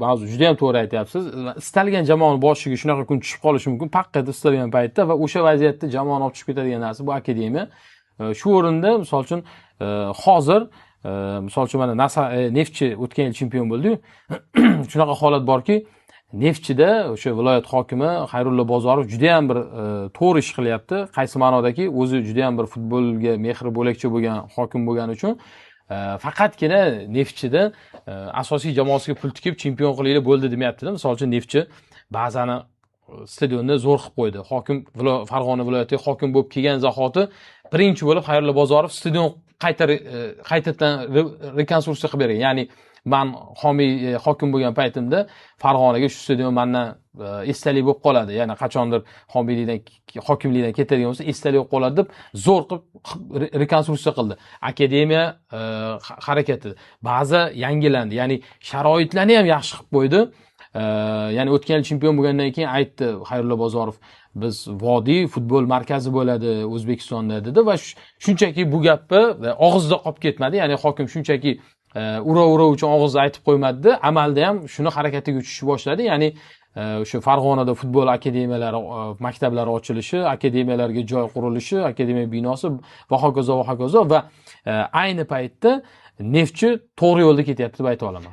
Mavzu juda ham to'g'ri aytyapsiz. Istalgan jamoani boshiga shunaqa kun tushib qolishi mumkin, paqqat istalgan paytda va o'sha vaziyatda jamoani olib tushib ketadigan narsa bu akademiya. Shu o'rinda misol uchun hozir misol uchun mana Neftchi o'tgan yil chempion bo'ldi-yu. Shunaqa holat borki, Neftchida o'sha viloyat hokimi Xayrullo Bozorov juda ham bir to'g'ri ish qilyapti. Qaysi ma'nodaki, o'zi juda ham bir futbolga mehri bo'lakcha bo'lgan hokim bo'lgani uchun faqatgina Neftchida asosiy jamoasiga pul tikib chempion qilinglar bo'ldi demayapti-da. Misol uchun Neftchi ba'zani stadionni zo'r qilib qo'ydi. Hokim Farg'ona viloyatiga hokim bo'lib kelgan zahoti birinchi bo'lib Xayrullo Bozorov stadion qaytadan rekonstruksiya qilib bergan. Ya'ni men hokim bo'lgan paytimda Farg'onaga shu stadion mendan esdalik bo'lib qoladi. Ya'ni qachondir hokimlikdan ketadigan bo'lsa esdalik bo'lib qoladi deb zo'r qilib rekonstruksiya qildi. Akademiya harakati ba'zi yangilandi. Ya'ni sharoitlarni ham yaxshi qilib qo'ydi. Ya'ni o'tgan yil chempion bo'lgandan keyin aytdi Xayrullo Bozorov, biz vodiy futbol markazi bo'ladi O'zbekistonda dedi va shunchaki bu gapni og'izda qolib ketmadi. Ya'ni hokim shunchaki ura uchun og'izda aytib qo'ymadi, amalda ham shuni harakatiga uchishni boshladi. Ya'ni o'sha Farg'onada futbol akademiyalari, maktablari ochilishi, akademiyalarga joy qurilishi, akademiya binosi va hokazo va ayni paytda Neftchi to'g'ri yo'lda ketyapti deb ayta olaman.